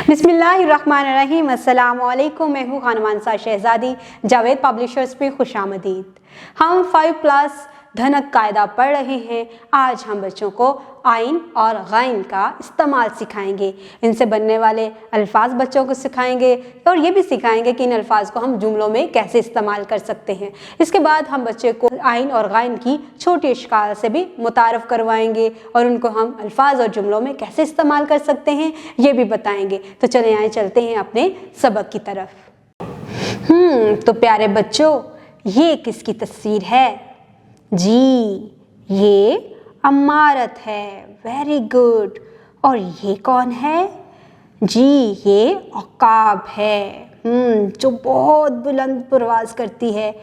बिस्मिल्लाहिर्रहमानिर्रहीम। अस्सलाम वालेकुम। मैं हूँ खानमानसा शहजादी। जावेद पब्लिशर्स पे खुशामदीद। हम 5+ धनक कायदा पढ़ रहे हैं। आज हम बच्चों को आइन और गाइन का इस्तेमाल सिखाएंगे। इनसे बनने वाले अल्फाज बच्चों को सिखाएंगे और ये भी सिखाएंगे कि इन अल्फाज को हम जुमलों में कैसे इस्तेमाल कर सकते हैं। इसके बाद हम बच्चे को आइन और गाइन की छोटी अश्काल से भी मुतारफ़ करवाएंगे और उनको हम अल्फाज और जुमलों में कैसे इस्तेमाल कर सकते हैं ये भी बताएंगे। तो चले आए चलते हैं अपने सबक की तरफ। तो प्यारे बच्चों, ये किसकी तस्वीर है? जी, ये अमारत है। Very good. और ये कौन है? जी, ये औकाब है, जो बहुत बुलंद परवाज़ करती है।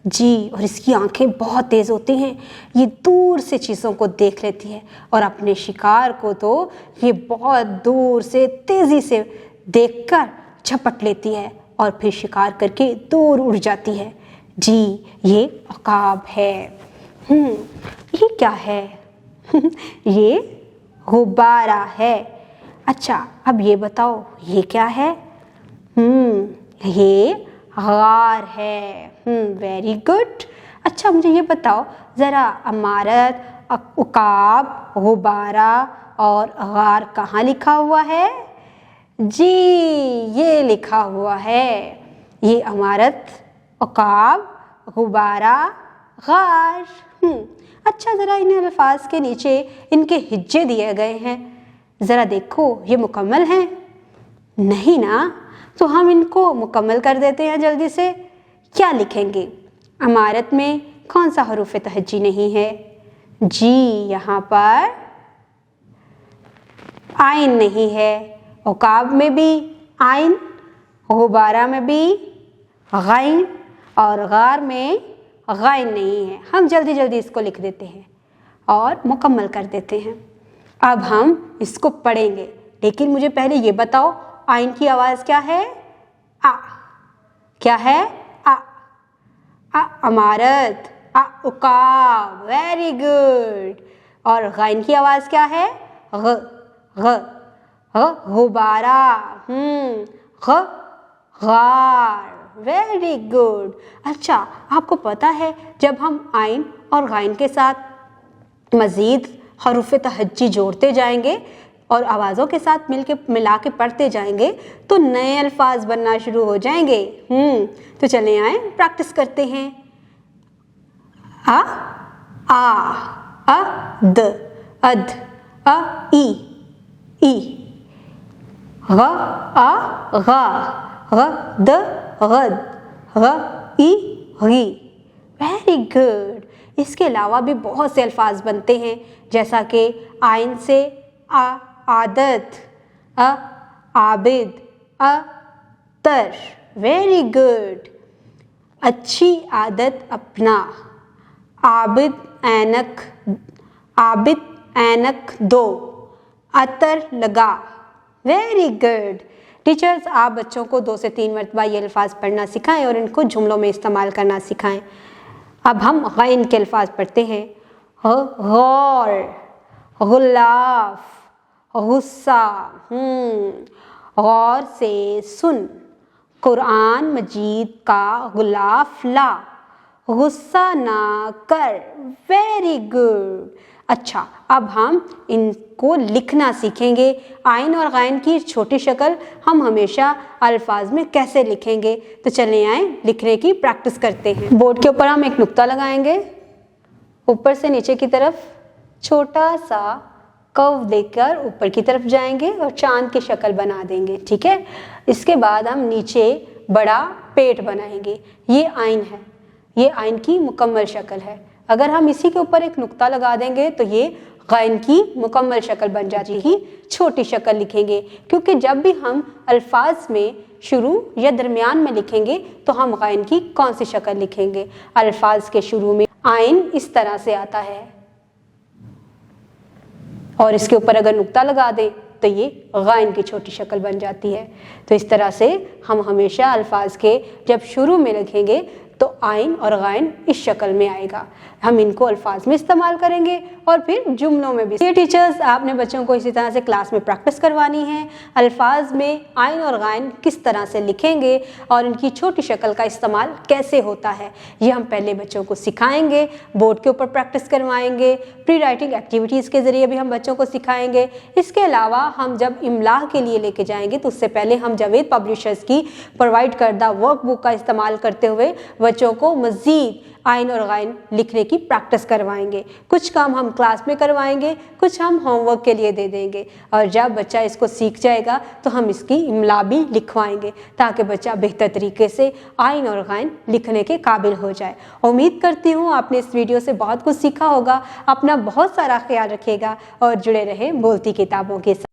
जी, और इसकी आंखें बहुत तेज़ होती हैं। ये दूर से चीज़ों को देख लेती है और अपने शिकार को तो ये बहुत दूर से तेज़ी से देखकर झपट लेती है और फिर शिकार करके दूर उड़ जाती है। जी, ये औकाब है। ये क्या है? ये गुब्बारा है। अच्छा, अब ये बताओ ये क्या है? ये गार है। Very good. अच्छा, मुझे ये बताओ ज़रा, अमारत, उकाब, गुब्बारा और गार कहाँ लिखा हुआ है? जी, ये लिखा हुआ है। ये अमारत, उकाब, गुब्बारा, गार। अच्छा, ज़रा इन अल्फाज के नीचे इनके हिज्जे दिए गए हैं, ज़रा देखो ये मुकम्मल हैं? नहीं ना, तो हम इनको मुकम्मल कर देते हैं जल्दी से। क्या लिखेंगे? अमारत में कौन सा हरूफ तहज्जी नहीं है? जी, यहाँ पर आइन नहीं है। औकाब में भी आइन, गुब्बारा में भी गाइन और गार में गाइन नहीं है। हम जल्दी जल्दी इसको लिख देते हैं और मुकम्मल कर देते हैं। अब हम इसको पढ़ेंगे, लेकिन मुझे पहले ये बताओ आइन की आवाज़ क्या है? आ। क्या है? आ। आ अमारत, आ उकाब। Very good. और गाइन की आवाज़ क्या है? ग। ग। ग गुब्बारा। ग गार। Very good. अच्छा, आपको पता है जब हम आइन और गाइन के साथ मज़ीद हरूफ तहज्जी जोड़ते जाएंगे और आवाज़ों के साथ मिला के पढ़ते जाएंगे तो नए अल्फाज बनना शुरू हो जाएंगे। तो चले आए प्रैक्टिस करते हैं। अद, अध, ई, ग, गा, द, गद, गी, गी। Very good. इसके अलावा भी बहुत से अल्फाज बनते हैं, जैसा कि आइन से आदत, आबिद, तर। Very good. अच्छी आदत अपना, आबिद ऐनक दो, अतर लगा। Very good. टीचर्स, आप बच्चों को 2 से 3 मरतबा ये अल्फाज पढ़ना सिखाएं और इनको जुमलों में इस्तेमाल करना सिखाएं। अब हम गाइन के अल्फाज पढ़ते हैं। गौर, गुलाफ, गुस्सा। गौर से सुन, कुरान मजीद का गुलाफ ला, गुस्सा ना कर। Very good. अच्छा, अब हम इनको लिखना सीखेंगे। आइन और गाइन की छोटी शक्ल हम हमेशा अल्फाज में कैसे लिखेंगे। तो चले आए लिखने की प्रैक्टिस करते हैं। बोर्ड के ऊपर हम एक नुक्ता लगाएंगे, ऊपर से नीचे की तरफ छोटा सा कर्व देकर ऊपर की तरफ जाएंगे और चांद की शक्ल बना देंगे। ठीक है। इसके बाद हम नीचे बड़ा पेट बनाएंगे। ये आइन है, ये आइन की मुकम्मल शक्ल है। अगर हम इसी के ऊपर एक नुक्ता लगा देंगे तो ये गाइन की मुकम्मल शक्ल बन जाती है। छोटी शक्ल लिखेंगे, क्योंकि जब भी हम अल्फाज में शुरू या दरमियान में लिखेंगे तो हम गाइन की कौन सी शक्ल लिखेंगे? अल्फाज के शुरू में आइन इस तरह से आता है और इसके ऊपर अगर नुक्ता लगा दें तो ये गाइन की छोटी शक्ल बन जाती है। तो इस तरह से हम हमेशा अल्फाज के जब शुरू में लिखेंगे तो आइन और गाइन इस शक्ल में आएगा। हम इनको अल्फाज में इस्तेमाल करेंगे और फिर जुमलों में भी। ये टीचर्स आपने बच्चों को इसी तरह से क्लास में प्रैक्टिस करवानी है। अल्फाज में आइन और गाइन किस तरह से लिखेंगे और इनकी छोटी शक्ल का इस्तेमाल कैसे होता है, ये हम पहले बच्चों को सिखाएंगे, बोर्ड के ऊपर प्रैक्टिस करवाएंगे, प्री राइटिंग एक्टिविटीज़ के ज़रिए भी हम बच्चों को सिखाएंगे। इसके अलावा हम जब इमला के लिए लेके जाएंगे तो उससे पहले हम जावेद पब्लिशर्स की प्रोवाइड करदा वर्क बुक का इस्तेमाल करते हुए बच्चों को मज़ीद आइन और गाइन लिखने की प्रैक्टिस करवाएंगे। कुछ काम हम क्लास में करवाएंगे, कुछ हम होमवर्क के लिए दे देंगे, और जब बच्चा इसको सीख जाएगा तो हम इसकी इमला भी लिखवाएंगे ताकि बच्चा बेहतर तरीके से आइन और गाइन लिखने के काबिल हो जाए। उम्मीद करती हूँ आपने इस वीडियो से बहुत कुछ सीखा होगा। अपना बहुत सारा ख्याल रखिएगा और जुड़े रहें बोलती किताबों के साथ।